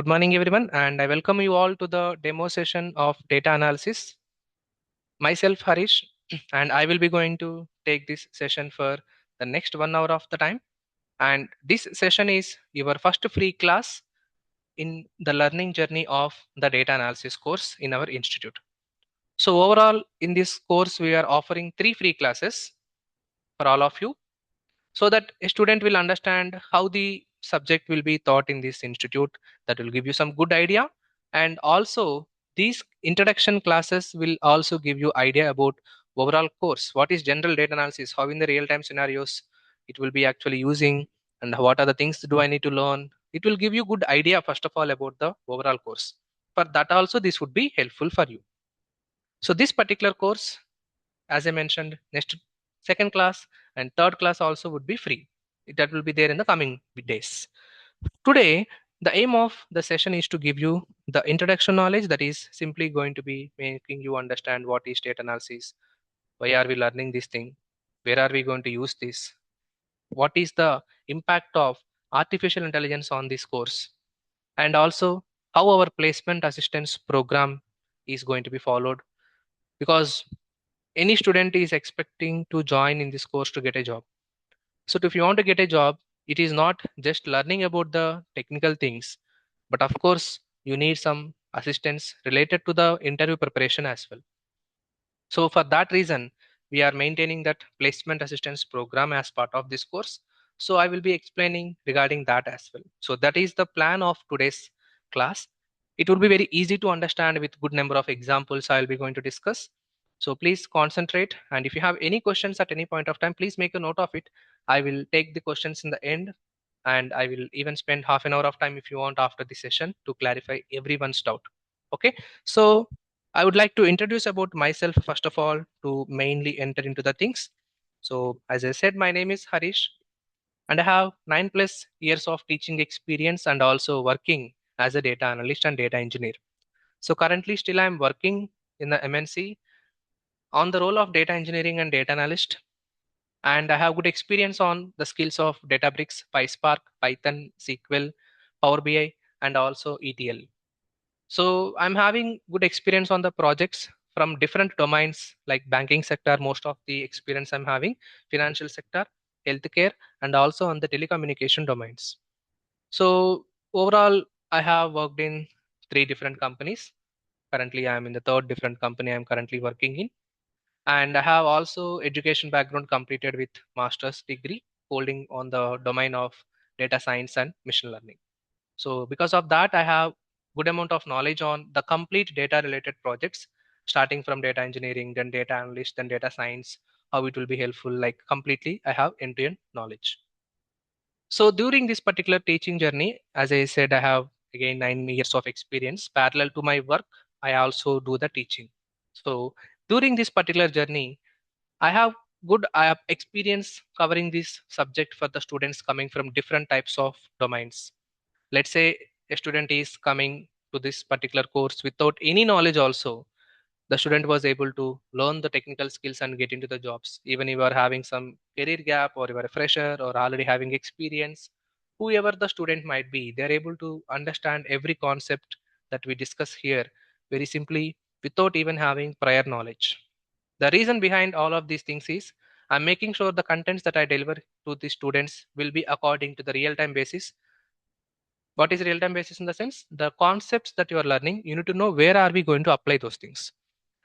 Good morning, everyone, and I welcome you all to the demo session of data analysis. Myself, Harish, and I will be going to take this session for the next 1 hour of the time. And this session is your first free class in the learning journey of the data analysis course in our institute. So, overall, in this course, we are offering 3 free classes for all of you so that a student will understand how the subject will be taught in this institute. That will give you some good idea, and also these introduction classes will also give you idea about overall course, what is general data analysis, how in the real time scenarios it will be actually using, and what are the things do I need to learn. It will give you good idea first of all about the overall course. For that also this would be helpful for you. So this particular course, as I mentioned, next second class and third class also would be free. That will be there in the coming days. Today, the aim of the session is to give you the introduction knowledge, that is simply going to be making you understand what is data analysis, why are we learning this thing, where are we going to use this, what is the impact of artificial intelligence on this course, and also how our placement assistance program is going to be followed, because any student is expecting to join in this course to get a job. So if you want to get a job, it is not just learning about the technical things, but of course you need some assistance related to the interview preparation as well. So for that reason, we are maintaining that placement assistance program as part of this course. So I will be explaining regarding that as well. So that is the plan of today's class. It will be very easy to understand with good number of examples I will be going to discuss. So please concentrate, and if you have any questions at any point of time, please make a note of it. I will take the questions in the end, and I will even spend half an hour of time if you want after the session to clarify everyone's doubt. Okay, so I would like to introduce about myself first of all to mainly enter into the things. So as I said, my name is Harish, and I have 9+ years of teaching experience and also working as a data analyst and data engineer. So currently still I'm working in the MNC on the role of data engineering and data analyst, and I have good experience on the skills of Databricks, PySpark, Python, SQL, Power BI, and also ETL. So I'm having good experience on the projects from different domains like banking sector, most of the experience I'm having, financial sector, healthcare, and also on the telecommunication domains. So overall, I have worked in 3 different companies. Currently, I'm in the third different company I'm currently working in. And I have also education background completed with master's degree holding on the domain of data science and machine learning. So because of that, I have good amount of knowledge on the complete data related projects, starting from data engineering, then data analyst, then data science, how it will be helpful, like completely I have end-to-end knowledge. So during this particular teaching journey, as I said, I have again 9 years of experience. Parallel to my work, I also do the teaching. So during this particular journey, I have good experience covering this subject for the students coming from different types of domains. Let's say a student is coming to this particular course without any knowledge also, the student was able to learn the technical skills and get into the jobs. Even if you are having some career gap, or you are a fresher, or already having experience, whoever the student might be, they're able to understand every concept that we discuss here very simply without even having prior knowledge. The reason behind all of these things is I'm making sure the contents that I deliver to the students will be according to the real time basis. What is real time basis? In the sense, the concepts that you are learning, you need to know where are we going to apply those things.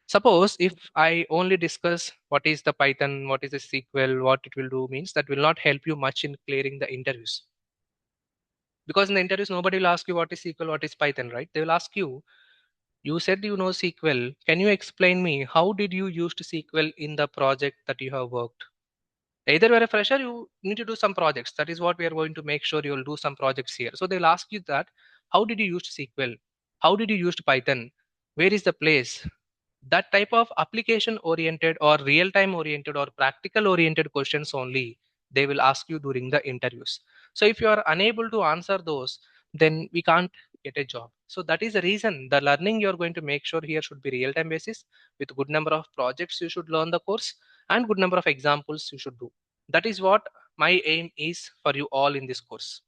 Suppose if I only discuss what is the Python, what is the SQL, what it will do, means that will not help you much in clearing the interviews. Because in the interviews, nobody will ask you what is SQL, what is Python, right? They will ask you, you said you know SQL. Can you explain me how did you use SQL in the project that you have worked? Either you're a fresher, you need to do some projects. That is what we are going to make sure you'll do some projects here. So they'll ask you that, how did you use SQL? How did you use Python? Where is the place? That type of application oriented or real time oriented or practical oriented questions only they will ask you during the interviews. So if you are unable to answer those, then we can't get a job. So that is the reason the learning you're going to make sure here should be real time basis, with good number of projects you should learn the course, and good number of examples you should do. That is what my aim is for you all in this course.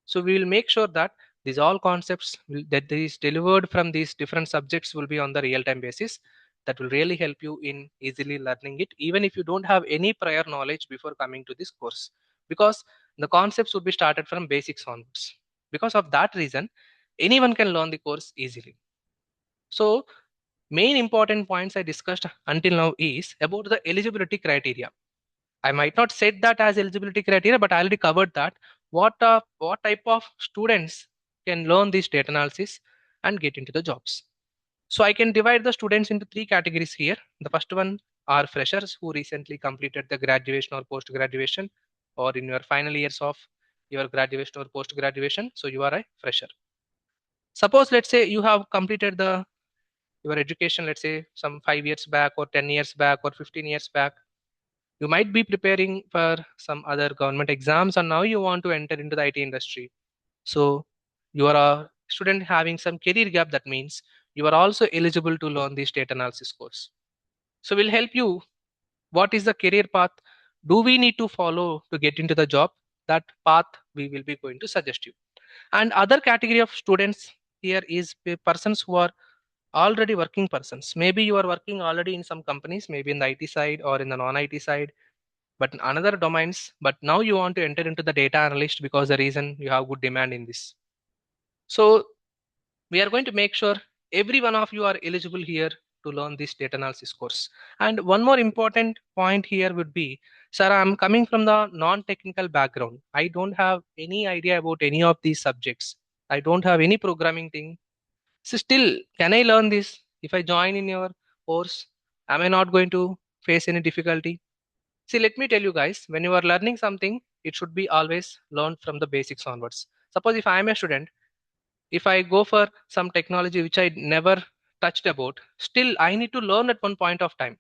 So we will make sure that These all concepts that is delivered from these different subjects will be on the real time basis. That will really help you in easily learning it, even if you don't have any prior knowledge before coming to this course, because the concepts would be started from basics onwards. Because of that reason, anyone can learn the course easily. So main important points I discussed until now is about the eligibility criteria. I might not set that as eligibility criteria, but I already covered that. What type of students can learn this data analysis and get into the jobs? So I can divide the students into three categories here. The first one are freshers who recently completed the graduation or post graduation, or in your final years of your graduation or post graduation. So you are a fresher. Suppose let's say you have completed the your education, let's say some 5 years back or 10 years back or 15 years back. You might be preparing for some other government exams and now you want to enter into the IT industry. So you are a student having some career gap. That means you are also eligible to learn this data analysis course. So we'll help you. What is the career path do we need to follow to get into the job? That path we will be going to suggest you. And other category of students here is persons who are already working persons. Maybe you are working already in some companies, maybe in the IT side or in the non-IT side, but in another domains. But now you want to enter into the data analyst because the reason you have good demand in this. So we are going to make sure every one of you are eligible here to learn this data analysis course. And one more important point here would be, sir, I'm coming from the non-technical background. I don't have any idea about any of these subjects. I don't have any programming thing. So still, can I learn this? If I join in your course, am I not going to face any difficulty? See, let me tell you guys, when you are learning something, it should be always learned from the basics onwards. Suppose if I am a student, if I go for some technology which I never touched about, still I need to learn at one point of time.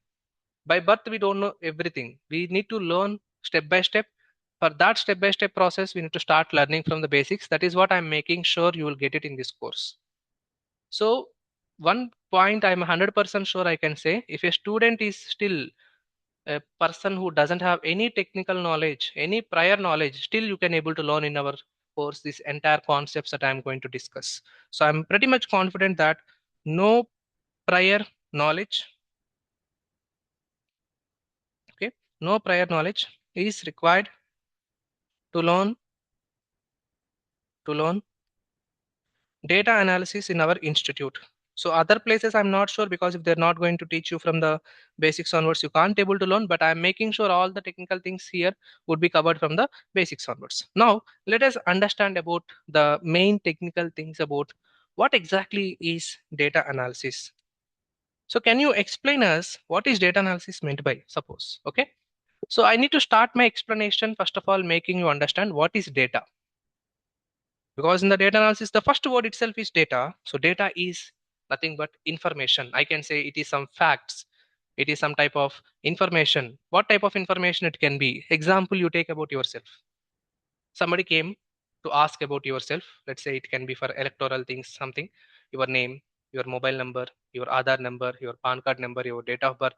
By birth, we don't know everything. We need to learn step by step. For that step by step process, we need to start learning from the basics. That is what I'm making sure you will get it in this course. So one point I'm 100% sure I can say, if a student is still a person who doesn't have any technical knowledge, any prior knowledge, still you can able to learn in our course this entire concepts that I'm going to discuss. So I'm pretty much confident that no prior knowledge, okay, no prior knowledge is required to learn data analysis in our institute. So other places I'm not sure, because if they're not going to teach you from the basics onwards, you can't able to learn, but I'm making sure all the technical things here would be covered from the basics onwards. Now let us understand about the main technical things about what exactly is data analysis. So can you explain us what is data analysis meant by, suppose? Okay, so I need to start my explanation first of all making you understand what is data, because in the data analysis the first word itself is data. So data is nothing but information. I can say it is some facts, it is some type of information. What type of information it can be? Example you take about yourself. Somebody came to ask about yourself. Let's say it can be for electoral things, something, your name, your mobile number, your Aadhaar number, your PAN card number, your date of birth.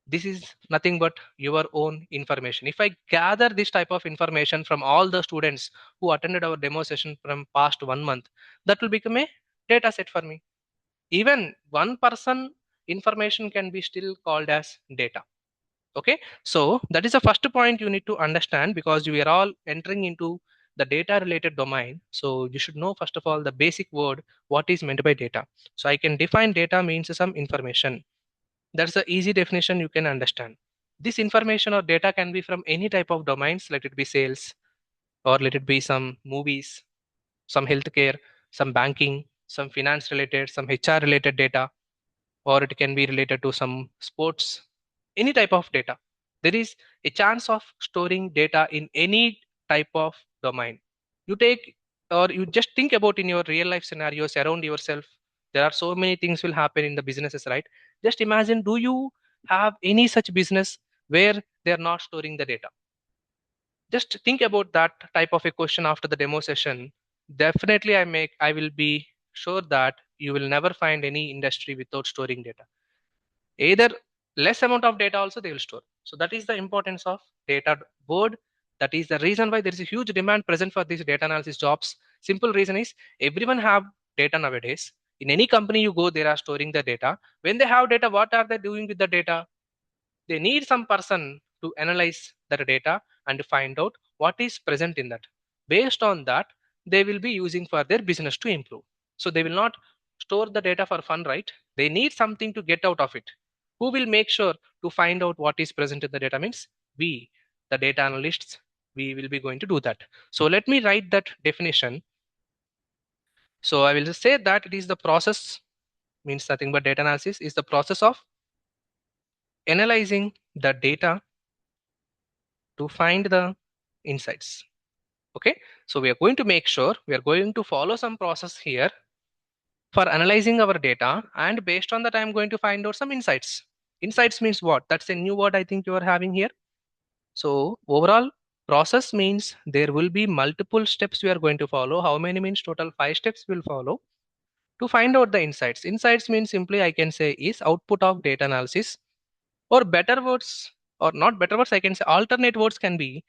This is nothing but your own information. If I gather this type of information from all the students who attended our demo session from past 1 month, that will become a data set for me. Even one person information can be still called as data. Okay, so that is the first point you need to understand, because we are all entering into the data related domain. So you should know first of all the basic word what is meant by data. So I can define data means some information. That's the easy definition you can understand. This information or data can be from any type of domains, let it be sales, or let it be some movies, some healthcare, some banking, some finance related, some HR related data, or it can be related to some sports, any type of data. There is a chance of storing data in any type of domain. You take, or you just think about in your real life scenarios around yourself. There are so many things will happen in the businesses, right? Just imagine, do you have any such business where they are not storing the data? Just think about that type of a question after the demo session. Definitely I will be sure that you will never find any industry without storing data. Either less amount of data also they will store. So that is the importance of data word. That is the reason why there is a huge demand present for these data analysis jobs. Simple reason is everyone have data nowadays. In any company you go, they are storing the data. When they have data, what are they doing with the data? They need some person to analyze that data and find out what is present in that. Based on that, they will be using for their business to improve. So they will not store the data for fun, right? They need something to get out of it. Who will make sure to find out what is present in the data? Means we, the data analysts, we will be going to do that. So let me write that definition. So I will just say that it is the process, means nothing but data analysis is the process of analyzing the data to find the insights. Okay, so we are going to make sure we are going to follow some process here for analyzing our data, and based on that I'm going to find out some insights. Insights means what? That's a new word I think you are having here. So overall process means there will be multiple steps we are going to follow. How many means total 5 steps we'll follow to find out the insights. Insights means simply I can say is output of data analysis, or better words, or not better words, I can say alternate words can be,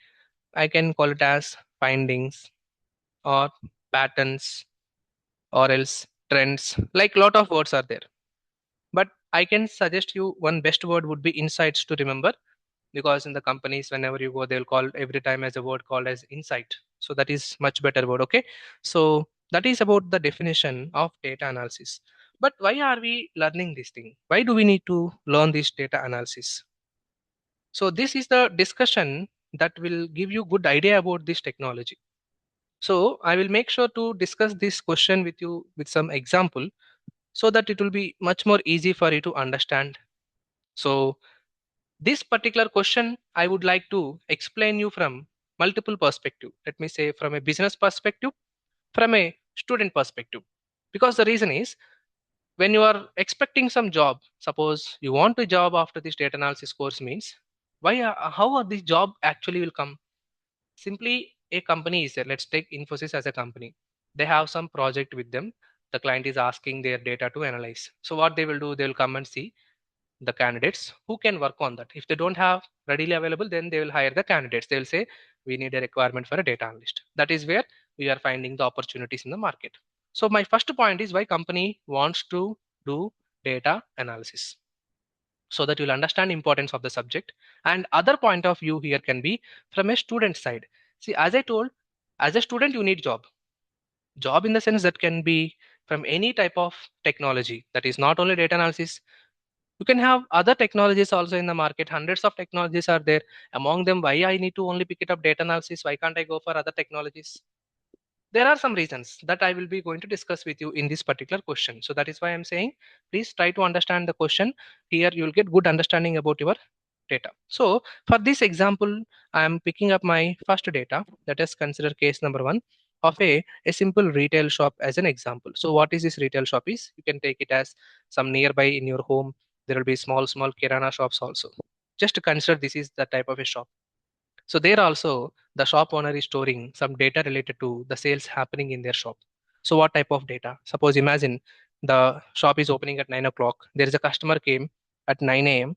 I can call it as findings or patterns or else trends. Like lot of words are there. But I can suggest you one best word would be insights to remember, because in the companies whenever you go they'll call every time as a word called as insight. So that is much better word. Okay. So that is about the definition of data analysis. But why are we learning this thing? Why do we need to learn this data analysis? So this is the discussion that will give you good idea about this technology. So I will make sure to discuss this question with you with some example so that it will be much more easy for you to understand. So this particular question I would like to explain you from multiple perspective. Let me say from a business perspective, from a student perspective. Because the reason is when you are expecting some job, suppose you want a job after this data analysis course means why how are this job actually will come? Simply a company is there. Let's take Infosys as a company. They have some project with them. The client is asking their data to analyze. So what they will do, they will come and see the candidates who can work on that. If they don't have readily available, then they will hire the candidates. They will say, we need a requirement for a data analyst. That is where we are finding the opportunities in the market. So my first point is why company wants to do data analysis, so that you'll understand importance of the subject. And other point of view here can be from a student side. See, as I told, as a student you need job in the sense that can be from any type of technology, that is not only data analysis. You can have other technologies also in the market. Hundreds of technologies are there. Among them, why I need to only pick it up data analysis? Why can't I go for other technologies? There are some reasons that I will be going to discuss with you in this particular question. So that is why I'm saying, please try to understand the question. Here you will get good understanding about your data. So for this example, I am picking up my first data. Let us consider case number one of a simple retail shop as an example. So what is this retail shop is? You can take it as some nearby in your home. There will be small kirana shops also. Just consider this is the type of a shop. So there also the shop owner is storing some data related to the sales happening in their shop. So what type of data? Suppose imagine the shop is opening at 9 o'clock. There is a customer came at 9 a.m.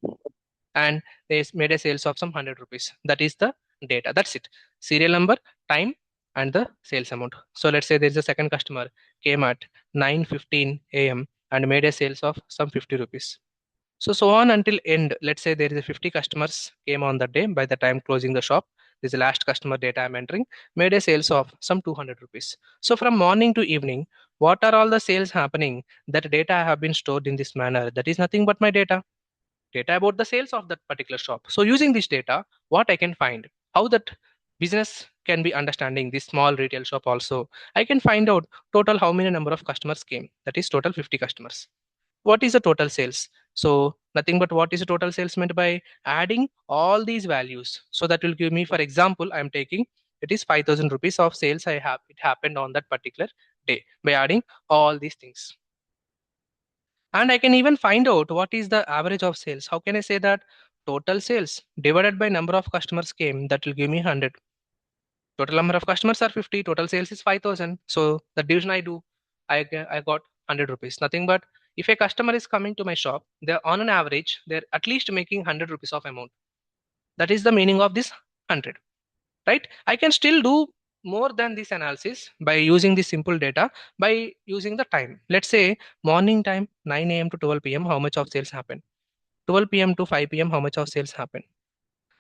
and they made a sales of some 100 rupees. That is the data. That's it. Serial number, time, and the sales amount. So let's say there is a second customer came at 9:15 a.m. and made a sales of some 50 rupees. So on until end. Let's say there is a 50 customers came on that day. By the time closing the shop, this is the last customer data I'm entering, made a sales of some 200 rupees. So from morning to evening, what are all the sales happening? That data have been stored in this manner. That is nothing but my data about the sales of that particular shop. So using this data, what I can find, how that business can be understanding this small retail shop also. I can find out total how many number of customers came. That is total 50 customers. What is the total sales? So nothing but what is the total sales meant by adding all these values. So that will give me, for example, I'm taking it is 5,000 rupees of sales I have. It happened on that particular day by adding all these things. And I can even find out what is the average of sales. How can I say that? Total sales divided by number of customers came, that will give me 100. Total number of customers are 50, total sales is 5,000. So the division I do, I got 100 rupees. Nothing but if a customer is coming to my shop, they're on an average, they're at least making 100 rupees of amount. That is the meaning of this 100, right? I can still do more than this analysis by using this simple data by using the time. Let's say morning time 9 a.m. to 12 p.m. how much of sales happen, 12 p.m. to 5 p.m. how much of sales happen,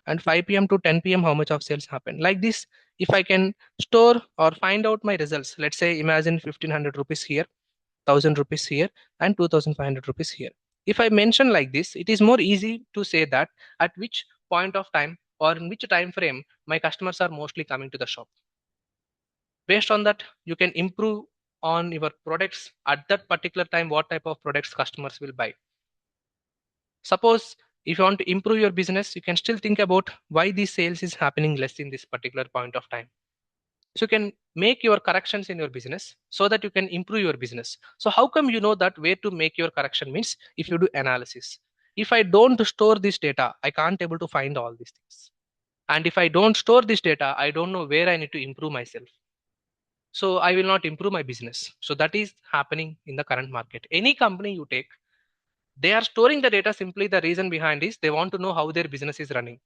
and 5 p.m. to 10 p.m. how much of sales happen. Like this, if I can store or find out my results, let's say imagine 1500 rupees here, 1000 rupees here, and 2500 rupees here. If I mention like this, it is more easy to say that at which point of time or in which time frame my customers are mostly coming to the shop. Based on that, you can improve on your products at that particular time, what type of products customers will buy. Suppose if you want to improve your business, you can still think about why the sales is happening less in this particular point of time. So you can make your corrections in your business so that you can improve your business. So how come you know that where to make your correction means if you do analysis. If I don't store this data, I can't able to find all these things. And if I don't store this data, I don't know where I need to improve myself. So I will not improve my business. So that is happening in the current market. Any company you take, they are storing the data. Simply the reason behind is they want to know how their business is running.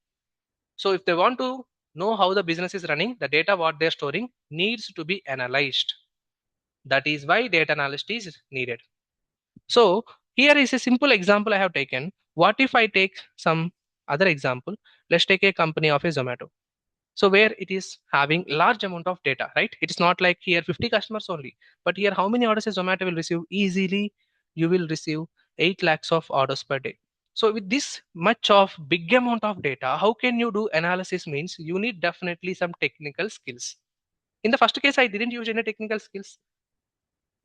So if they want to know how the business is running, the data what they're storing needs to be analyzed. That is why data analyst is needed. So here is a simple example I have taken. What if I take some other example? Let's take a company of a Zomato. So where it is having large amount of data, right? It's not like here 50 customers only, but here how many orders a Zomato will receive? Easily you will receive 8 lakhs of orders per day. So with this much of big amount of data, how can you do analysis? Means you need definitely some technical skills. In the first case, I didn't use any technical skills.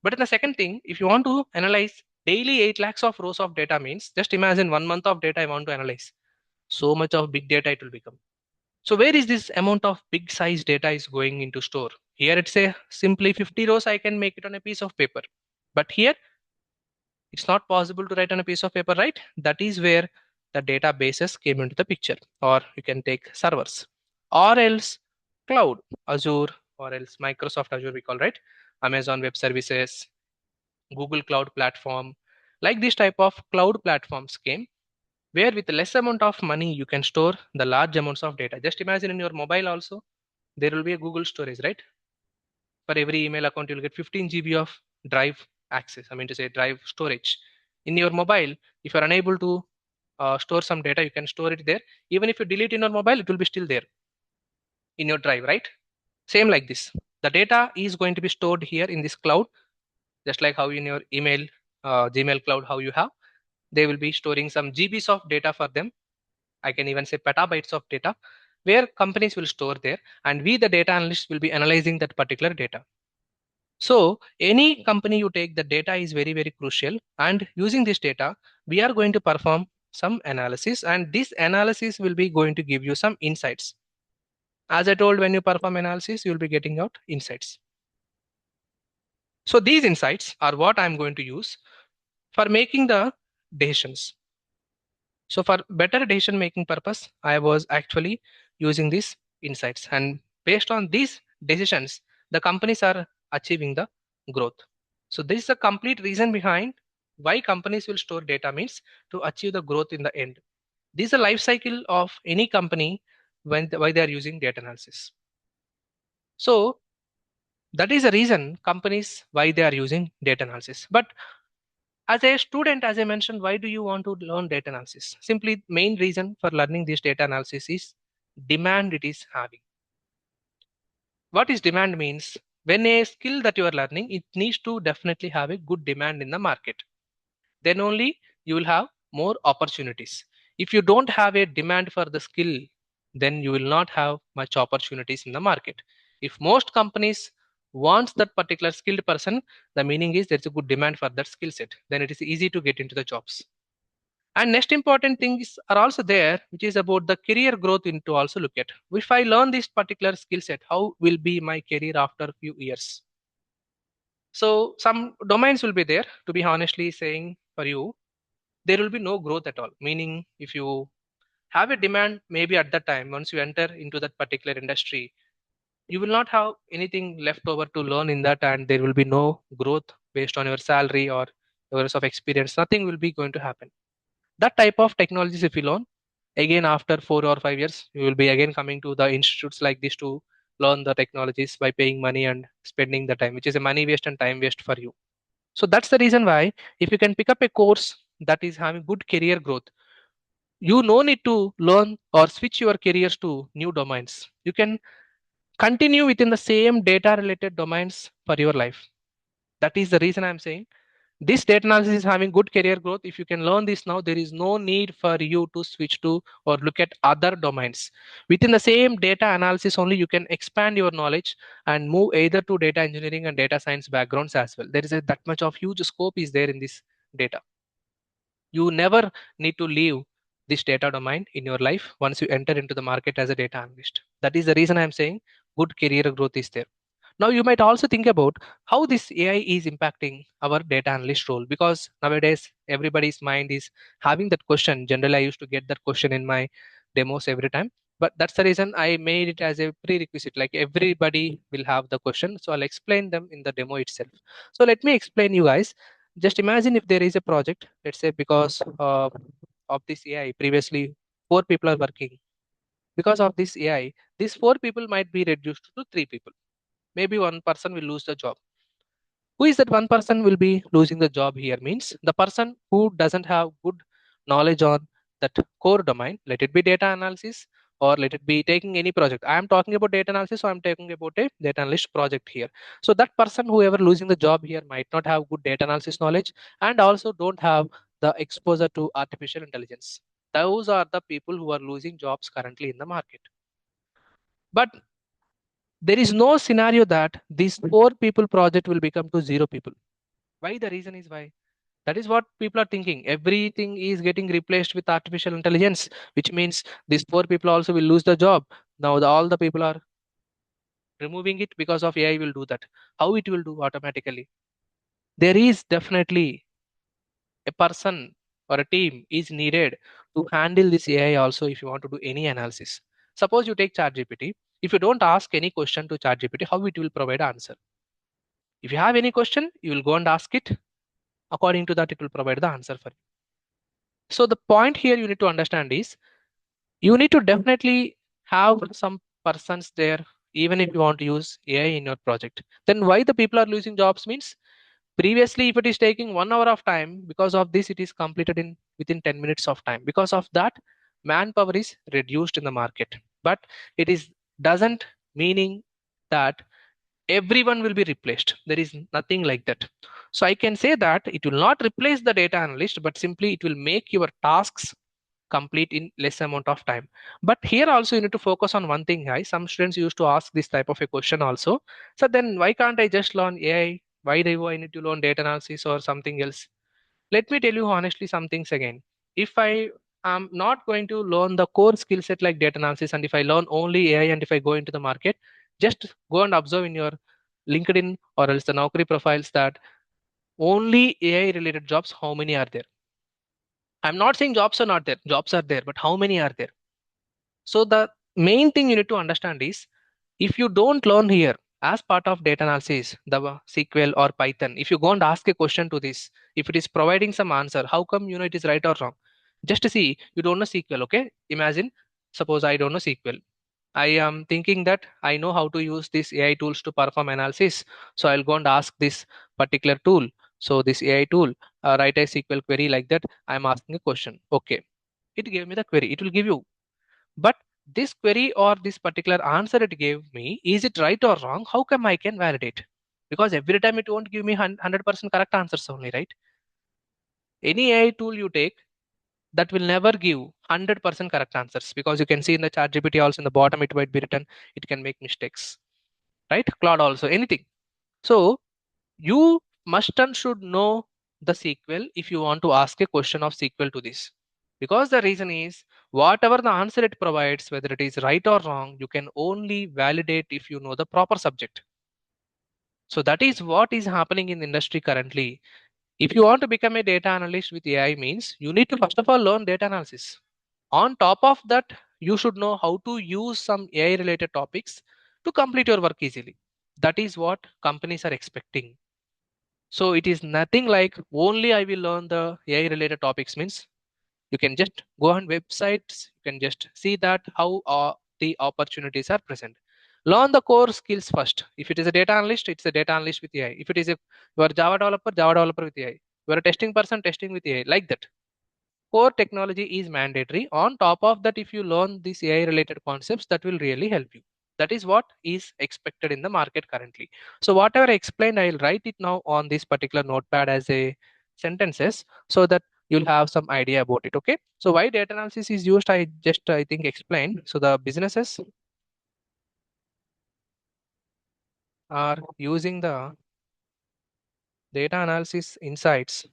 But in the second thing, if you want to analyze daily 8 lakhs of rows of data means just imagine 1 month of data I want to analyze. So much of big data it will become. So where is this amount of big size data is going into store? Here it's a simply 50 rows I can make it on a piece of paper. But here it's not possible to write on a piece of paper, right? That is where the databases came into the picture. Or you can take servers. Or else cloud, Azure, or else Microsoft Azure we call, right? Amazon Web Services, Google Cloud Platform. Like this type of cloud platforms came where with less amount of money you can store the large amounts of data. Just imagine in your mobile also there will be a Google storage, right? For every email account you'll get 15 GB of drive access, I mean to say drive storage. In your mobile, if you're unable to store some data, you can store it there. Even if you delete in your mobile, it will be still there in your drive, right? Same like this, the data is going to be stored here in this cloud, just like how in your email, Gmail cloud, how you have, they will be storing some GBs of data for them. I can even say petabytes of data where companies will store there, and we the data analysts will be analyzing that particular data. So any company you take, the data is very, very crucial. And using this data, we are going to perform some analysis, and this analysis will be going to give you some insights. As I told, when you perform analysis, you'll be getting out insights. So these insights are what I'm going to use for making the decisions. So for better decision making purpose, I was actually using these insights, and based on these decisions, the companies are achieving the growth. So this is the complete reason behind why companies will store data means to achieve the growth in the end. This is the life cycle of any company why they are using data analysis. So that is the reason companies why they are using data analysis. But as a student, as I mentioned, why do you want to learn data analysis? Simply, main reason for learning this data analysis is demand it is having. What is demand means? When a skill that you are learning, it needs to definitely have a good demand in the market. Then only you will have more opportunities. If you don't have a demand for the skill, then you will not have much opportunities in the market. If most companies wants that particular skilled person, the meaning is there's a good demand for that skill set. Then it is easy to get into the jobs. And next important things are also there, which is about the career growth into also look at. If I learn this particular skill set, how will be my career after a few years? So some domains will be there, to be honestly saying for you, there will be no growth at all. Meaning if you have a demand, maybe at that time, once you enter into that particular industry, you will not have anything left over to learn in that, and there will be no growth based on your salary or years of experience. Nothing will be going to happen. That type of technologies, if you learn, again after 4 or 5 years, you will be again coming to the institutes like this to learn the technologies by paying money and spending the time, which is a money waste and time waste for you. So that's the reason why if you can pick up a course that is having good career growth, you no need to learn or switch your careers to new domains. You can continue within the same data related domains for your life. That is the reason I'm saying this data analysis is having good career growth. If you can learn this now, there is no need for you to switch to or look at other domains. Within the same data analysis only, you can expand your knowledge and move either to data engineering and data science backgrounds as well. There is that much of huge scope is there in this data. You never need to leave this data domain in your life once you enter into the market as a data analyst. That is the reason I'm saying good career growth is there. Now you might also think about how this AI is impacting our data analyst role, because nowadays everybody's mind is having that question. Generally, I used to get that question in my demos every time. But that's the reason I made it as a prerequisite. Like everybody will have the question. So I'll explain them in the demo itself. So let me explain you guys. Just imagine if there is a project, let's say because of this AI, previously 4 people are working. Because of this AI, these 4 people might be reduced to 3 people. Maybe one person will lose the job. Who is that one person will be losing the job here means the person who doesn't have good knowledge on that core domain. Let it be data analysis or let it be taking any project. I am talking about data analysis, so I'm talking about a data analyst project here. So that person, whoever losing the job here, might not have good data analysis knowledge and also don't have the exposure to artificial intelligence. Those are the people who are losing jobs currently in the market. But there is no scenario that this 4 people project will become to 0 people. Why? The reason is why. That is what people are thinking. Everything is getting replaced with artificial intelligence, which means these 4 people also will lose the job. Now all the people are removing it because of AI will do that. How it will do automatically? There is definitely a person or a team is needed to handle this AI also if you want to do any analysis. Suppose you take ChatGPT. If you don't ask any question to ChatGPT, how it will provide answer? If you have any question, you will go and ask it. According to that, it will provide the answer for you. So the point here you need to understand is you need to definitely have some persons there, even if you want to use AI in your project. Then why the people are losing jobs means previously if it is taking 1 hour of time, because of this it is completed in within 10 minutes of time. Because of that, manpower is reduced in the market. But it is doesn't meaning that everyone will be replaced. There is nothing like that. So I can say that it will not replace the data analyst, but simply it will make your tasks complete in less amount of time. But here also you need to focus on one thing, guys. Some students used to ask this type of a question also. So then why can't I just learn AI? Why do I need to learn data analysis or something else? Let me tell you honestly some things again. If I am not going to learn the core skill set like data analysis, and if I learn only AI and if I go into the market, just go and observe in your LinkedIn or else the Naukri profiles that only AI related jobs, how many are there? I'm not saying jobs are not there. Jobs are there, but how many are there? So the main thing you need to understand is if you don't learn here as part of data analysis, the SQL or Python, if you go and ask a question to this, if it is providing some answer, how come you know it is right or wrong? Just to see, you don't know SQL, okay? Imagine, suppose I don't know SQL. I am thinking that I know how to use these AI tools to perform analysis. So I'll go and ask this particular tool. So this AI tool, write a SQL query like that. I'm asking a question. Okay. It gave me the query. It will give you. But this query or this particular answer it gave me, is it right or wrong? How come I can validate? Because every time it won't give me 100% correct answers only, right? Any AI tool you take, that will never give 100% correct answers, because you can see in the chat GPT also in the bottom it might be written it can make mistakes, right? Claude also, anything. So you must and should know the SQL if you want to ask a question of SQL to this, because the reason is whatever the answer it provides, whether it is right or wrong, you can only validate if you know the proper subject. So that is what is happening in the industry currently. If you want to become a data analyst with AI means you need to first of all learn data analysis. On top of that, you should know how to use some AI related topics to complete your work easily. That is what companies are expecting. So it is nothing like only I will learn the AI related topics means you can just go on websites, you can just see that how the opportunities are present. Learn the core skills first. If it is a data analyst, it's a data analyst with AI. If it is a you are Java developer with AI. You are a testing person, testing with AI. Like that. Core technology is mandatory. On top of that, if you learn these AI related concepts, that will really help you. That is what is expected in the market currently. So whatever I explained, I'll write it now on this particular notepad as a sentences so that you'll have some idea about it. Okay. So why data analysis is used, I just I think explained. So the businesses are using the data analysis insights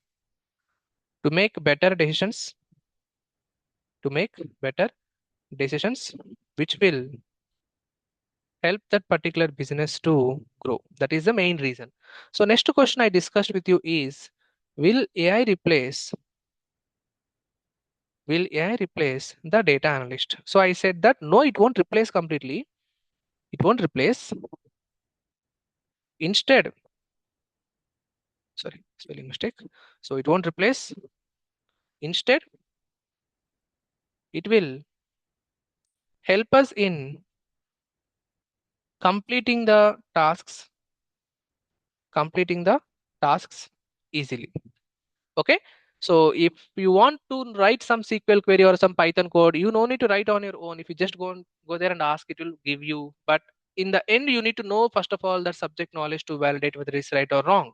to make better decisions, to make better decisions, which will help that particular business to grow. That is the main reason. So next question I discussed with you is, will AI replace will AI replace the data analyst? So I said that no, it won't replace completely. It won't replace. Instead, sorry, spelling mistake. So it won't replace. Instead, it will help us in completing the tasks, completing the tasks easily. Okay. So if you want to write some SQL query or some Python code, you no need to write on your own. If you just go there and ask, it will give you. But in the end, you need to know first of all that subject knowledge to validate whether it's right or wrong.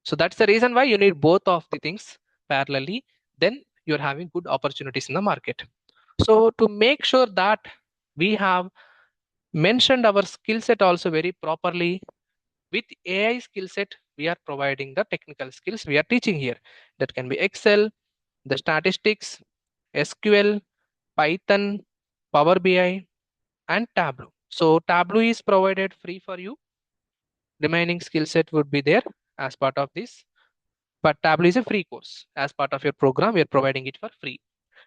So that's the reason why you need both of the things parallelly. Then you're having good opportunities in the market. So to make sure that we have mentioned our skill set also very properly, with AI skill set, we are providing the technical skills we are teaching here. That can be Excel, the statistics, SQL, Python, Power BI, and Tableau. So Tableau is provided free for you. Remaining skill set would be there as part of this. But Tableau is a free course. As part of your program, we are providing it for free.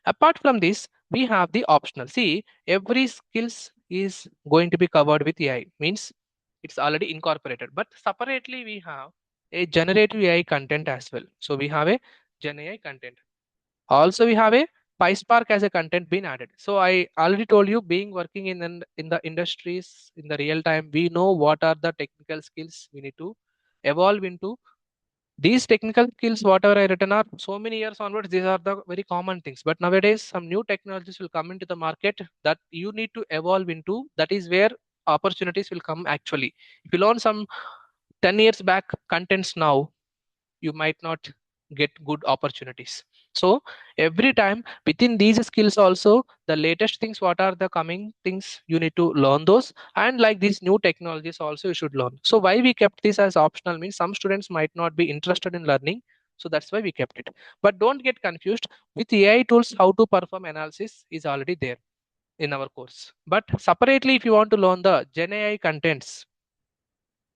Apart from this, we have the optional. See, every skills is going to be covered with AI. Means it's already incorporated. But separately, we have a generative AI content as well. So we have a Gen AI content. Also, we have a PySpark as a content being added. So I already told you, being working in the industries in the real time, we know what are the technical skills we need to evolve into. These technical skills, whatever I written are so many years onwards, these are the very common things. But nowadays, some new technologies will come into the market that you need to evolve into. That is where opportunities will come actually. If you learn some 10 years back contents now, you might not get good opportunities. So every time within these skills also, the latest things, what are the coming things, you need to learn those. And like these new technologies also you should learn. So why we kept this as optional means some students might not be interested in learning, so that's why we kept it. But don't get confused, with AI tools how to perform analysis is already there in our course. But separately, if you want to learn the Gen AI contents,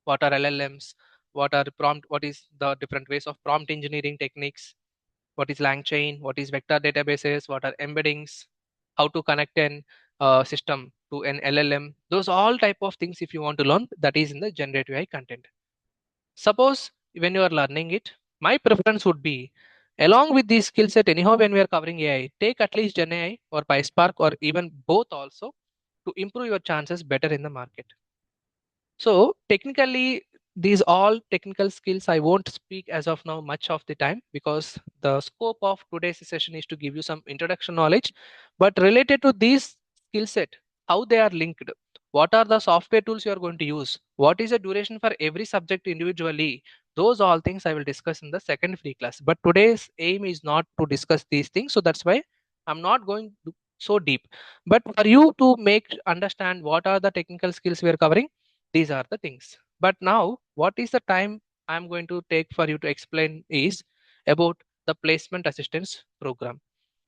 what are LLMs, what are prompt, what is the different ways of prompt engineering techniques, what is LangChain, what is vector databases, what are embeddings, how to connect an system to an LLM. Those all type of things if you want to learn, that is in the generative AI content. Suppose when you are learning it, my preference would be along with this skill set, anyhow when we are covering AI, take at least Gen AI or PySpark or even both also to improve your chances better in the market. So technically, these all technical skills I won't speak as of now much of the time because the scope of today's session is to give you some introduction knowledge. But related to these skill set, how they are linked, what are the software tools you are going to use, what is the duration for every subject individually, those all things I will discuss in the second free class. But today's aim is not to discuss these things, so that's why I'm not going so deep. But for you to make understand what are the technical skills we are covering, these are the things. But now, what is the time I'm going to take for you to explain is about the placement assistance program.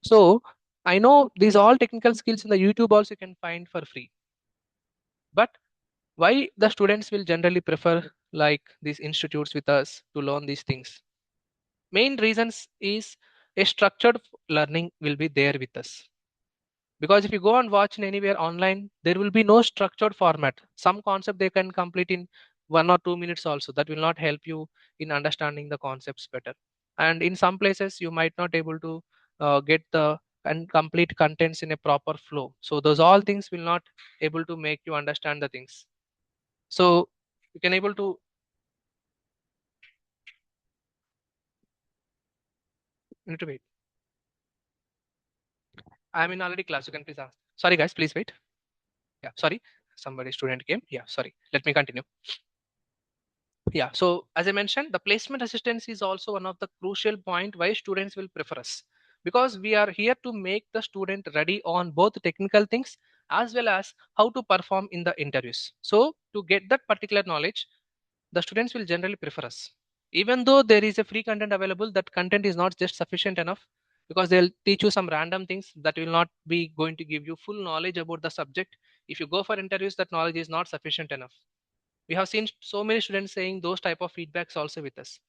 So I know these all technical skills in the YouTube also you can find for free. But why the students will generally prefer like these institutes with us to learn these things? Main reasons is a structured learning will be there with us. Because if you go and watch in anywhere online, there will be no structured format. Some concept they can complete in 1 or 2 minutes also. That will not help you in understanding the concepts better. And in some places, you might not able to get the and complete contents in a proper flow. So those all things will not able to make you understand the things. So you can able to need to wait. I'm in already class. You can please ask. Sorry guys, please wait. Yeah, sorry. Somebody student came. Yeah, sorry. Let me continue. Yeah, so as I mentioned, the placement assistance is also one of the crucial point why students will prefer us, because we are here to make the student ready on both technical things as well as how to perform in the interviews. So to get that particular knowledge, the students will generally prefer us. Even though there is a free content available, that content is not just sufficient enough, because they'll teach you some random things that will not be going to give you full knowledge about the subject. If you go for interviews, that knowledge is not sufficient enough. We have seen so many students saying those type of feedbacks also with us.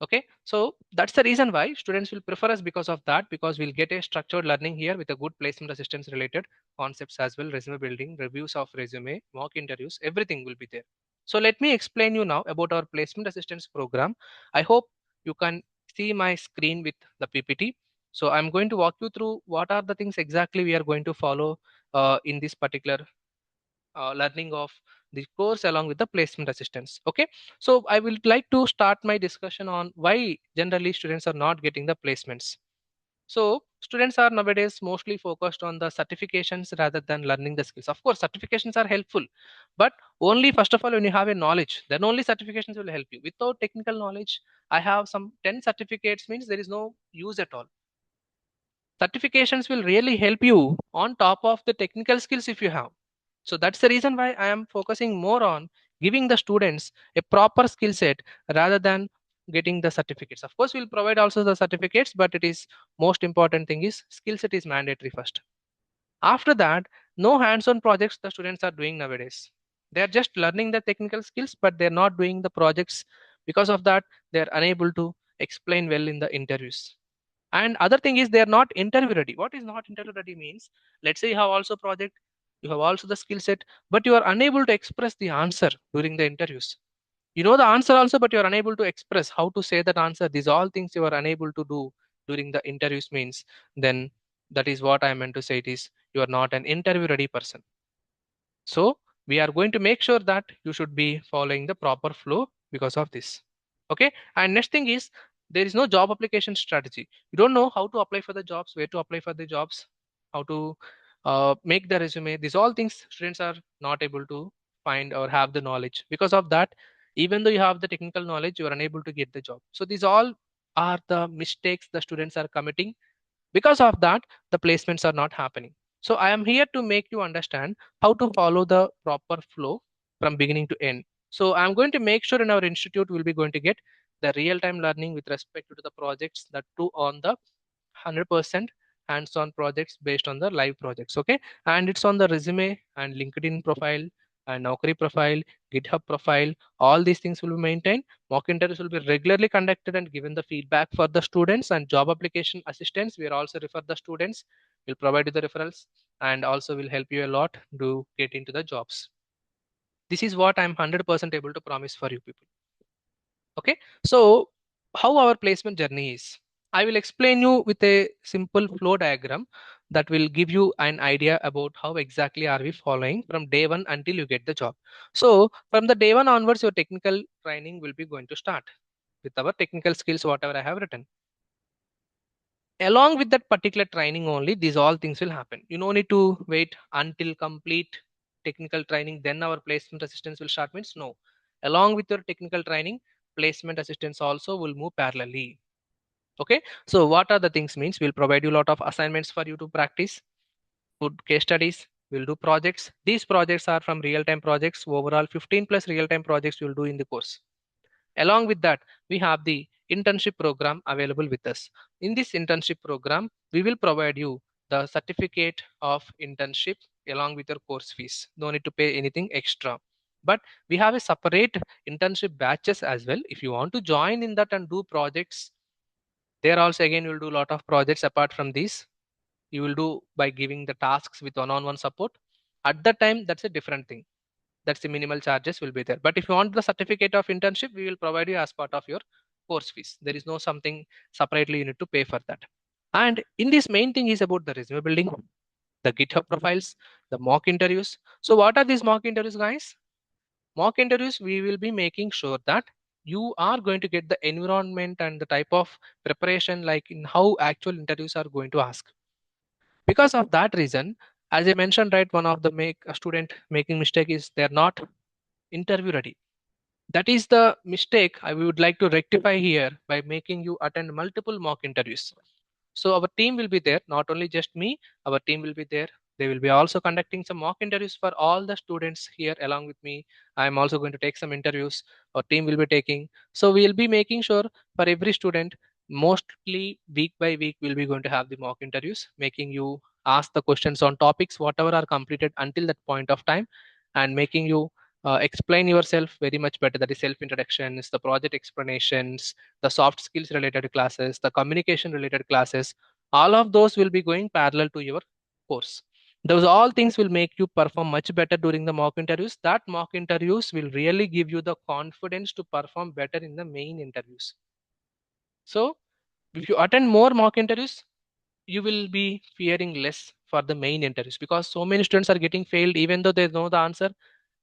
Okay, so that's the reason why students will prefer us, because of that, because we'll get a structured learning here with a good placement assistance related concepts as well, resume building, reviews of resume, mock interviews, everything will be there. So let me explain you now about our placement assistance program. I hope you can see my screen with the PPT. So I'm going to walk you through what are the things exactly we are going to follow in this particular learning of the course along with the placement assistance. Okay, so I will like to start my discussion on why generally students are not getting the placements. So students are nowadays mostly focused on the certifications rather than learning the skills. Of course certifications are helpful, but only first of all when you have a knowledge, then only certifications will help you. Without technical knowledge, I have some 10 certificates means there is no use at all. Certifications will really help you on top of the technical skills if you have. So that's the reason why I am focusing more on giving the students a proper skill set rather than getting the certificates. Of course we'll provide also the certificates, but it is most important thing is skill set is mandatory first. After that, no hands-on projects the students are doing nowadays. They are just learning the technical skills, but they're not doing the projects. Because of that, they're unable to explain well in the interviews. And other thing is they are not interview ready. What is not interview ready means, let's say you have also project, you have also the skill set, but you are unable to express the answer during the interviews. You know the answer also, but you are unable to express how to say that answer. These all things you are unable to do during the interviews means, then that is what I meant to say, it is you are not an interview ready person. So we are going to make sure that you should be following the proper flow because of this. Okay. And next thing is there is no job application strategy. You don't know how to apply for the jobs, where to apply for the jobs, how to make the resume. These all things students are not able to find or have the knowledge. Because of that, even though you have the technical knowledge, you are unable to get the job. So these all are the mistakes the students are committing. Because of that, the placements are not happening. So I am here to make you understand how to follow the proper flow from beginning to end. So I'm going to make sure in our institute we'll be going to get the real time learning with respect to the projects that do on the 100% hands-on projects based on the live projects. Okay, and it's on the resume and LinkedIn profile and Naukri profile, GitHub profile. All these things will be maintained. Mock interviews will be regularly conducted and given the feedback for the students, and job application assistance we are also refer the students. Will provide you the referrals and also will help you a lot to get into the jobs. This is what I'm 100% able to promise for you people. Okay, so how our placement journey is, I will explain you with a simple flow diagram that will give you an idea about how exactly are we following from day one until you get the job. So from the day one onwards, your technical training will be going to start with our technical skills, whatever I have written. Along with that particular training only, these all things will happen. You no need to wait until complete technical training, then our placement assistance will start means, no. Along with your technical training, placement assistance also will move parallelly. Okay, so what are the things means, we'll provide you a lot of assignments for you to practice, good case studies, we'll do projects. These projects are from real time projects, overall 15 plus real time projects you'll do in the course. Along with that, we have the internship program available with us. In this internship program, we will provide you the certificate of internship along with your course fees. No need to pay anything extra. But we have a separate internship batches as well. If you want to join in that and do projects, there also again you'll do a lot of projects apart from these. You will do by giving the tasks with one-on-one support. At that time, that's a different thing. That's the minimal charges will be there. But if you want the certificate of internship, we will provide you as part of your course fees. There is no something separately you need to pay for that. And in this main thing is about the resume building, the GitHub profiles, the mock interviews. So what are these mock interviews, guys? Mock interviews, we will be making sure that you are going to get the environment and the type of preparation like in how actual interviews are going to ask. Because of that reason, as I mentioned, right, one of the make a student making mistake is they're not interview ready. That is the mistake I would like to rectify here by making you attend multiple mock interviews. So our team will be there, not only just me, our team will be there. They will be also conducting some mock interviews for all the students here along with me. I'm also going to take some interviews. Our team will be taking. So we'll be making sure for every student, mostly week by week, we'll be going to have the mock interviews, making you ask the questions on topics, whatever are completed until that point of time, and making you explain yourself very much better. That is self introductions, the project explanations, the soft skills related classes, the communication related classes, all of those will be going parallel to your course. Those all things will make you perform much better during the mock interviews. That mock interviews will really give you the confidence to perform better in the main interviews. So if you attend more mock interviews, you will be fearing less for the main interviews, because so many students are getting failed even though they know the answer.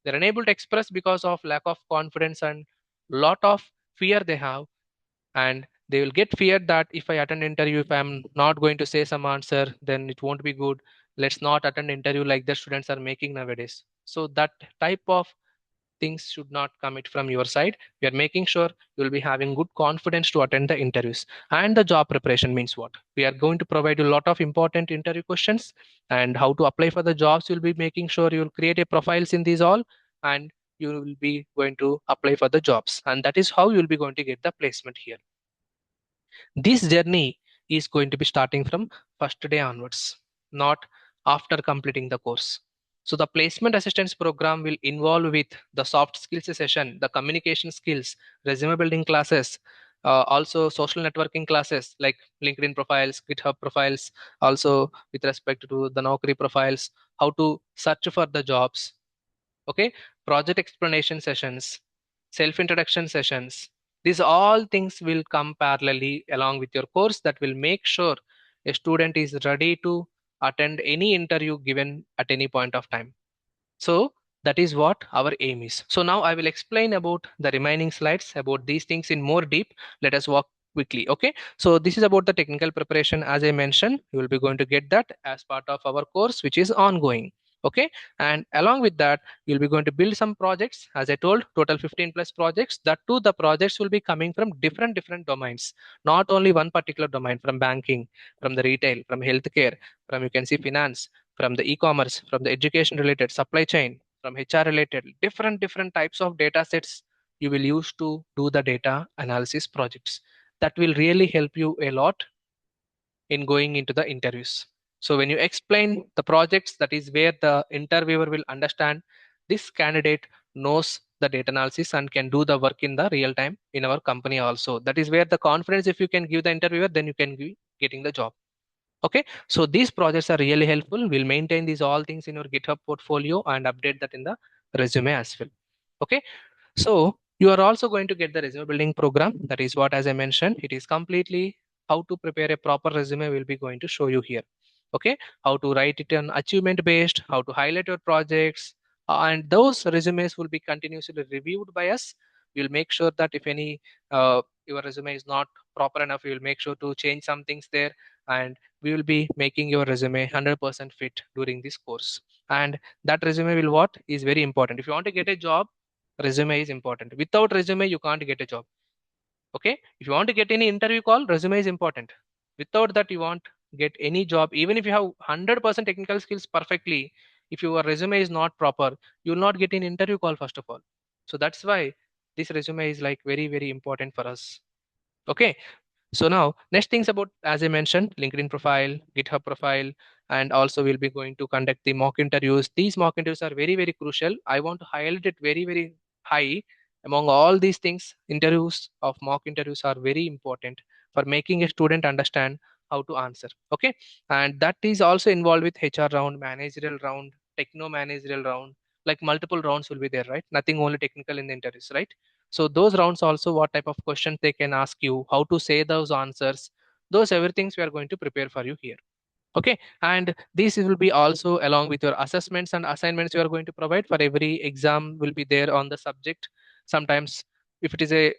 They're unable to express because of lack of confidence and lot of fear they have, and they will get feared that if I attend interview, if I'm not going to say some answer, then it won't be good. Let's not attend interview like the students are making nowadays. So that type of things should not commit from your side. We are making sure you will be having good confidence to attend the interviews. And the job preparation means what? We are going to provide you a lot of important interview questions and how to apply for the jobs. You'll be making sure you will create a profiles in these all, and you will be going to apply for the jobs. And that is how you will be going to get the placement here. This journey is going to be starting from first day onwards, not after completing the course. So the placement assistance program will involve with the soft skills session, the communication skills, resume building classes, also social networking classes like LinkedIn profiles, GitHub profiles, also with respect to the Naukri profiles, how to search for the jobs, okay, project explanation sessions, self introduction sessions. These all things will come parallelly along with your course that will make sure a student is ready to attend any interview given at any point of time. So that is what our aim is. So now I will explain about the remaining slides about these things in more deep. Let us walk quickly. Okay. So this is about the technical preparation. As I mentioned, you will be going to get that as part of our course, which is ongoing. Okay. And along with that, you'll be going to build some projects. As I told, total 15 plus projects. That too, the projects will be coming from different domains, not only one particular domain, from banking, from the retail, from healthcare, from you can see finance, from the e-commerce, from the education related, supply chain, from HR related, different types of data sets you will use to do the data analysis projects. That will really help you a lot in going into the interviews. So when you explain the projects, that is where the interviewer will understand this candidate knows the data analysis and can do the work in the real time in our company also. That is where the confidence, if you can give the interviewer, then you can be getting the job. Okay, so these projects are really helpful. We'll maintain these all things in your GitHub portfolio and update that in the resume as well. Okay, so you are also going to get the resume building program. That is what, as I mentioned, it is completely how to prepare a proper resume. We'll be going to show you here. Okay, how to write it on achievement based, how to highlight your projects, and those resumes will be continuously reviewed by us. We'll make sure that if any your resume is not proper enough, we will make sure to change some things there, and we will be making your resume 100% fit during this course. And that resume will what is very important. If you want to get a job, resume is important. Without resume you can't get a job. Okay, if you want to get any interview call, resume is important. Without that you won't get any job. Even if you have 100% technical skills perfectly, if your resume is not proper, you will not get an interview call first of all. So that's why this resume is like very important for us. Okay, so now, next things about, as I mentioned, LinkedIn profile, GitHub profile, and also we'll be going to conduct the mock interviews. These mock interviews are very crucial. I want to highlight it very high. Among all these things, interviews of mock interviews are very important for making a student understand how to answer. Okay, and that is also involved with HR round, managerial round, techno managerial round. Like multiple rounds will be there, right? Nothing only technical in the interviews, right? So those rounds also, what type of questions they can ask you, how to say those answers, Those everything we are going to prepare for you here. Okay, and this will be also along with your assessments and assignments you are going to provide. For every exam will be there on the subject. Sometimes if it is a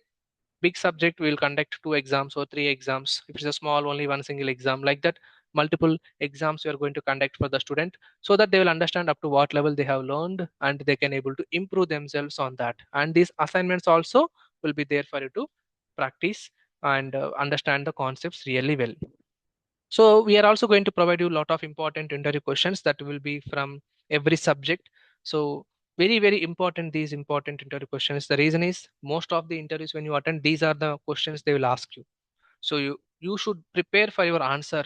big subject, we will conduct 2 exams or 3 exams. If it's a small, only one single exam, like that. Multiple exams we are going to conduct for the student, so that they will understand up to what level they have learned and they can able to improve themselves on that. And these assignments also will be there for you to practice and understand the concepts really well. So we are also going to provide you a lot of important interview questions that will be from every subject. So very, very important, these important interview questions. The reason is most of the interviews when you attend, these are the questions they will ask you. So you should prepare for your answer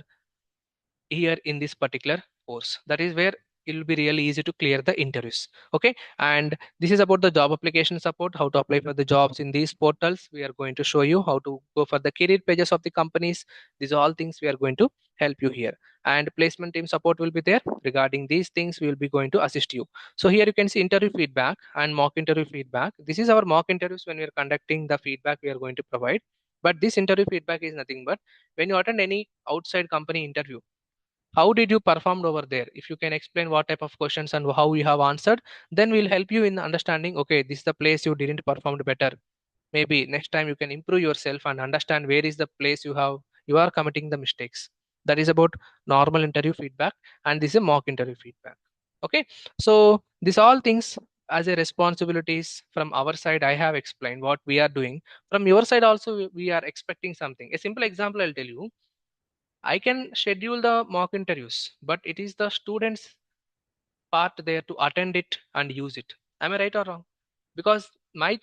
here in this particular course. That is where it will be really easy to clear the interviews. Okay, and this is about the job application support, how to apply for the jobs in these portals. We are going to show you how to go for the career pages of the companies. These are all things we are going to help you here. And placement team support will be there. Regarding these things, we will be going to assist you. So here you can see interview feedback and mock interview feedback. This is our mock interviews. When we are conducting the feedback, we are going to provide. But this interview feedback is nothing but when you attend any outside company interview, how did you performed over there? If you can explain what type of questions and how you have answered, then we'll help you in understanding, okay, this is the place you didn't perform better. Maybe next time you can improve yourself and understand where is the place you are committing the mistakes. That is about normal interview feedback, and this is a mock interview feedback. Okay, so these all things as a responsibilities from our side, I have explained what we are doing. From your side also, we are expecting something. A simple example I'll tell you. I can schedule the mock interviews, but it is the students' part there to attend it and use it. Am I right or wrong? Because my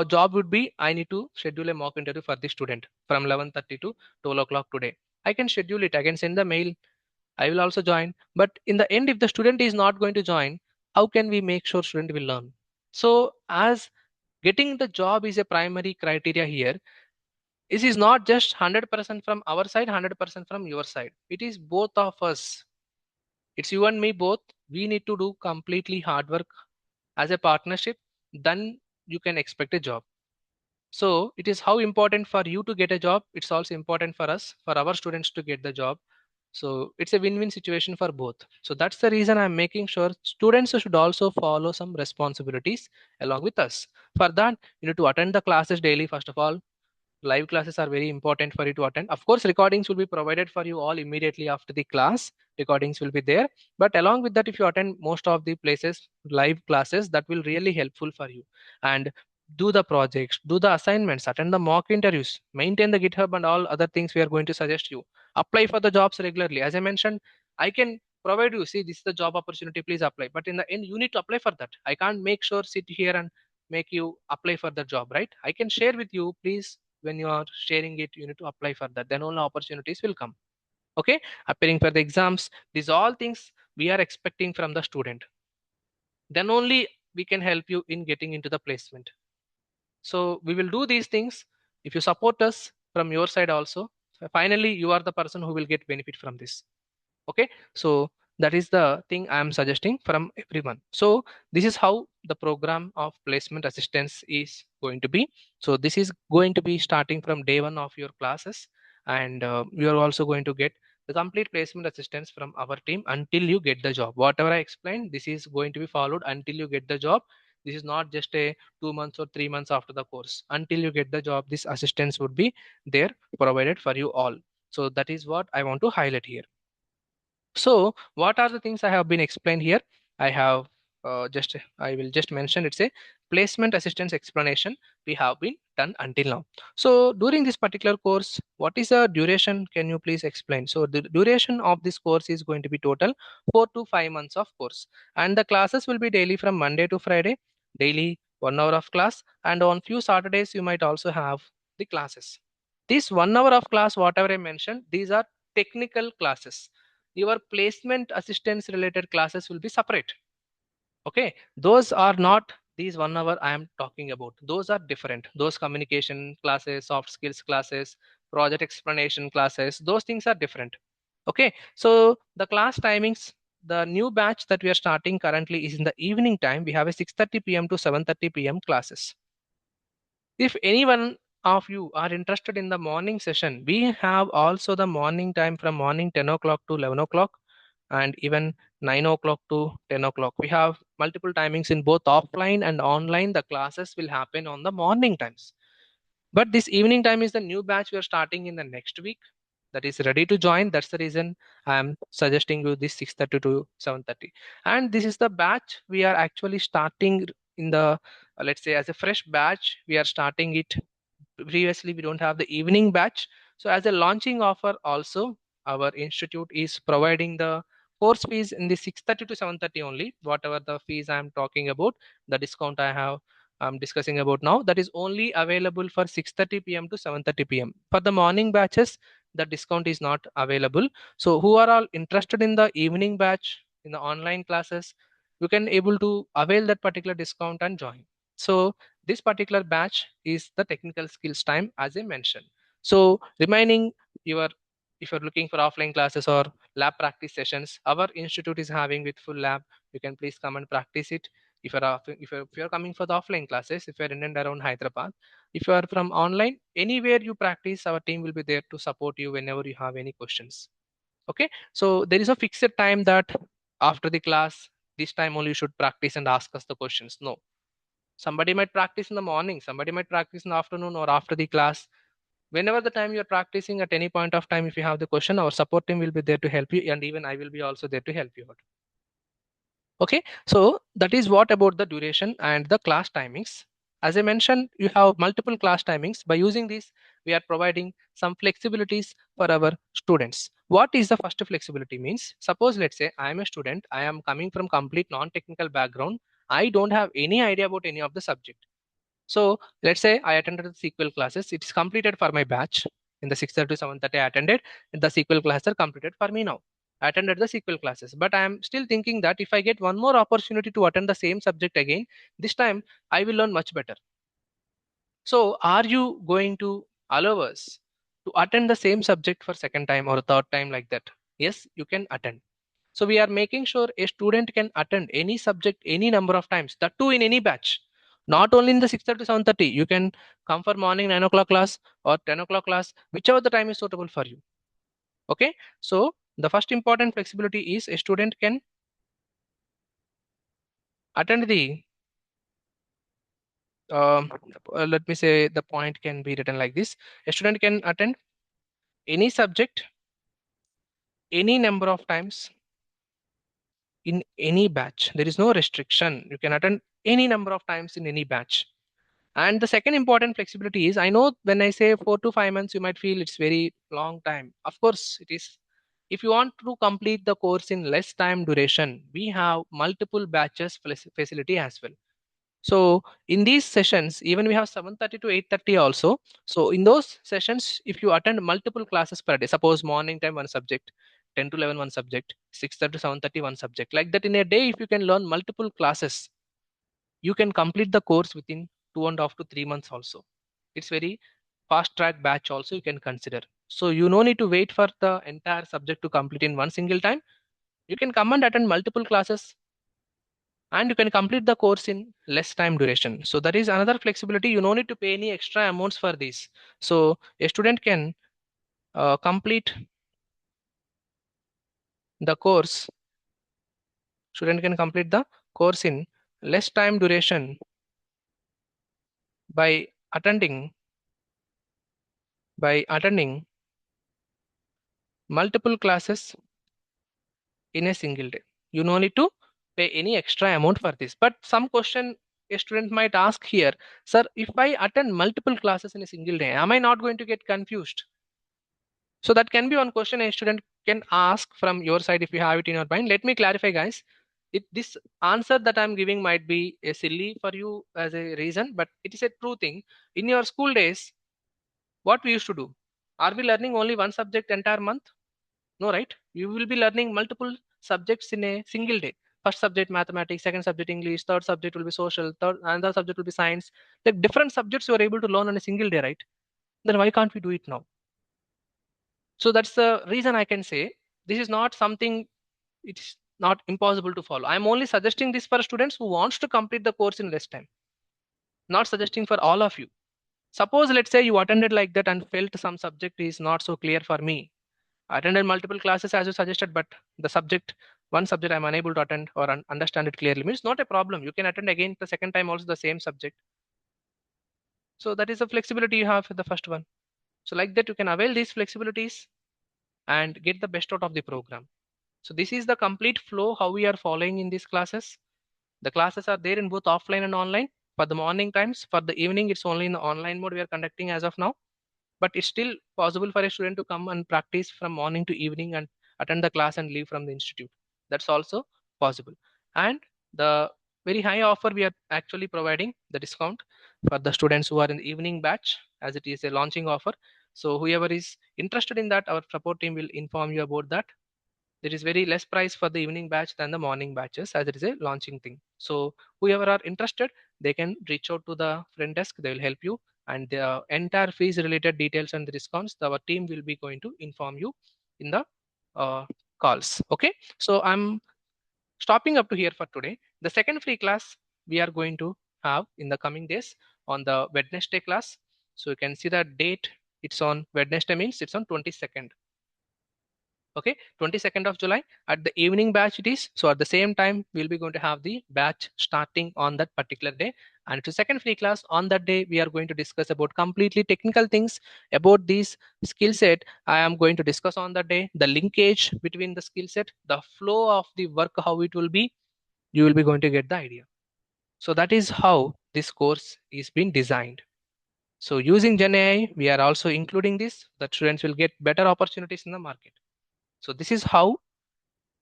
job would be I need to schedule a mock interview for the student from 11:30 to 12 o'clock today. I can schedule it. I can send the mail. I will also join. But in the end, if the student is not going to join, how can we make sure student will learn? So as getting the job is a primary criteria here, this is not just 100% from our side, 100% from your side. It is both of us. It's you and me both. We need to do completely hard work as a partnership. Then you can expect a job. So it is how important for you to get a job. It's also important for us, for our students to get the job. So it's a win-win situation for both. So that's the reason I'm making sure students should also follow some responsibilities along with us. For that, you need to attend the classes daily, first of all. Live classes are very important for you to attend. Of course, recordings will be provided for you all immediately after the class. Recordings will be there. But along with that, if you attend most of the places, live classes, that will really helpful for you. And do the projects, do the assignments, attend the mock interviews, maintain the GitHub and all other things we are going to suggest you. Apply for the jobs regularly. As I mentioned, I can provide you, see, this is the job opportunity, please apply. But in the end, you need to apply for that. I can't make sure sit here and make you apply for the job, right? I can share with you, please. When you are sharing it, you need to apply for that, then only opportunities will come. Okay, appearing for the exams, these all things we are expecting from the student, then only we can help you in getting into the placement. So we will do these things if you support us from your side also. Finally, you are the person who will get benefit from this. Okay, so that is the thing I am suggesting from everyone. So this is how the program of placement assistance is going to be. So this is going to be starting from day one of your classes, and you are also going to get the complete placement assistance from our team until you get the job. Whatever I explained, this is going to be followed until you get the job. This is not just a 2 months or 3 months after the course. Until you get the job, this assistance would be there provided for you all. So that is what I want to highlight here. So what are the things I have been explained here? I have I will just mention it's a placement assistance explanation we have been done until now. So during this particular course, what is the duration? Can you please explain? So the duration of this course is going to be total 4 to 5 months of course, and the classes will be daily from Monday to Friday, daily 1 hour of class, and on few Saturdays you might also have the classes. This 1 hour of class, whatever I mentioned, these are technical classes. Your placement assistance related classes will be separate. Okay, those are not these 1 hour I am talking about. Those are different. Those communication classes, soft skills classes, project explanation classes, those things are different. Okay, so the class timings, the new batch that we are starting currently is in the evening time. We have a 6:30 p.m. to 7:30 p.m. classes. If anyone of you are interested in the morning session, we have also the morning time from morning 10 o'clock to 11 o'clock and even 9 o'clock to 10 o'clock. We have multiple timings in both offline and online. The classes will happen on the morning times. But this evening time is the new batch we are starting in the next week that is ready to join. That's the reason I am suggesting you this 6:30 to 7:30. And this is the batch we are actually starting in the, let's say, as a fresh batch, we are starting it. Previously we don't have the evening batch, so as a launching offer also, our institute is providing the course fees in the 6:30 to 7:30 only. Whatever the fees I am talking about, the discount I'm discussing about now, that is only available for 6:30 p.m. to 7:30 p.m. For the morning batches, the discount is not available. So who are all interested in the evening batch in the online classes, you can able to avail that particular discount and join. So this particular batch is the technical skills time as I mentioned. So remaining your, if you're looking for offline classes or lab practice sessions, our institute is having with full lab. You can please come and practice it. If you're coming for the offline classes, if you're in and around Hyderabad, if you are from online, anywhere you practice, our team will be there to support you whenever you have any questions. Okay, so there is a fixed time that after the class, this time only you should practice and ask us the questions. No, somebody might practice in the morning, somebody might practice in the afternoon or after the class. Whenever the time you're practicing, at any point of time, if you have the question, our support team will be there to help you, and even I will be also there to help you out. Okay, so that is what about the duration and the class timings. As I mentioned, you have multiple class timings. By using this, we are providing some flexibilities for our students. What is the first flexibility means? Suppose, let's say I am a student, I am coming from complete non-technical background. I don't have any idea about any of the subject. So let's say I attended the SQL classes. It's completed for my batch in the 6:30 to 7:30. I attended, and the SQL classes are completed for me now. I attended the SQL classes, but I am still thinking that if I get one more opportunity to attend the same subject again, this time I will learn much better. So are you going to allow us to attend the same subject for second time or third time like that? Yes, you can attend. So we are making sure a student can attend any subject any number of times, that too in any batch. Not only in the 6:30 to 7:30. You can come for morning 9 o'clock class or 10 o'clock class, whichever the time is suitable for you. Okay. So the first important flexibility is a student can attend the, um, let me say the point can be written like this. A student can attend any subject any number of times in any batch. There is no restriction. You can attend any number of times in any batch. And the second important flexibility is, I know when I say 4 to 5 months, you might feel it's very long time. Of course, it is. If you want to complete the course in less time duration, we have multiple batches facility as well. So in these sessions, even we have 7:30 to 8:30 also. So in those sessions, if you attend multiple classes per day, suppose morning time one subject, 10 to 11 one subject, 6:30 to 7:30 one subject, like that in a day, if you can learn multiple classes, you can complete the course within 2.5 to 3 months also. It's very fast track batch also you can consider. So you no need to wait for the entire subject to complete in one single time. You can come and attend multiple classes and you can complete the course in less time duration. So that is another flexibility. You no need to pay any extra amounts for this. So a student can complete the course, student can complete the course in less time duration by attending by attending multiple classes in a single day. You no need to pay any extra amount for this. But some question a student might ask here, sir, if I attend multiple classes in a single day, am I not going to get confused? So that can be one question a student can ask from your side if you have it in your mind. Let me clarify, guys. This answer that I'm giving might be a silly for you as a reason, but it is a true thing. In your school days, what we used to do? Are we learning only one subject entire month? No, right? You will be learning multiple subjects in a single day. First subject mathematics, second subject English, third subject will be social, third another subject will be science. Like different subjects you are able to learn on a single day, right? Then why can't we do it now? So that's the reason I can say this is not something, it's not impossible to follow. I'm only suggesting this for students who wants to complete the course in less time. Not suggesting for all of you. Suppose, let's say you attended like that and felt some subject is not so clear for me. I attended multiple classes as you suggested, but the subject, one subject I'm unable to attend or understand it clearly, means not a problem. You can attend again the second time also the same subject. So that is the flexibility you have for the first one. So like that, you can avail these flexibilities and get the best out of the program. So this is the complete flow how we are following in these classes. The classes are there in both offline and online. For the morning times, for the evening, it's only in the online mode we are conducting as of now. But it's still possible for a student to come and practice from morning to evening and attend the class and leave from the institute. That's also possible. And the very high offer we are actually providing the discount for the students who are in the evening batch, as it is a launching offer. So whoever is interested in that, our support team will inform you about that. There is very less price for the evening batch than the morning batches, as it is a launching thing. So whoever are interested, they can reach out to the front desk. They will help you, and the entire fees related details and the discounts, our team will be going to inform you in the uh, calls. Okay, so I'm stopping up to here for today. The second free class we are going to have in the coming days on the Wednesday class. So you can see that date. It's on Wednesday, means it's on 22nd. Okay, 22nd of July at the evening batch it is. So at the same time, we'll be going to have the batch starting on that particular day. And to second free class on that day, we are going to discuss about completely technical things about this skill set. I am going to discuss on that day the linkage between the skill set, the flow of the work, how it will be. You will be going to get the idea. So that is how this course is being designed. So using Gen AI, we are also including this, that students will get better opportunities in the market. So this is how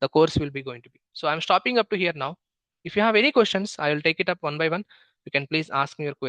the course will be going to be. So I'm stopping up to here now. If you have any questions, I will take it up one by one. You can please ask me your question.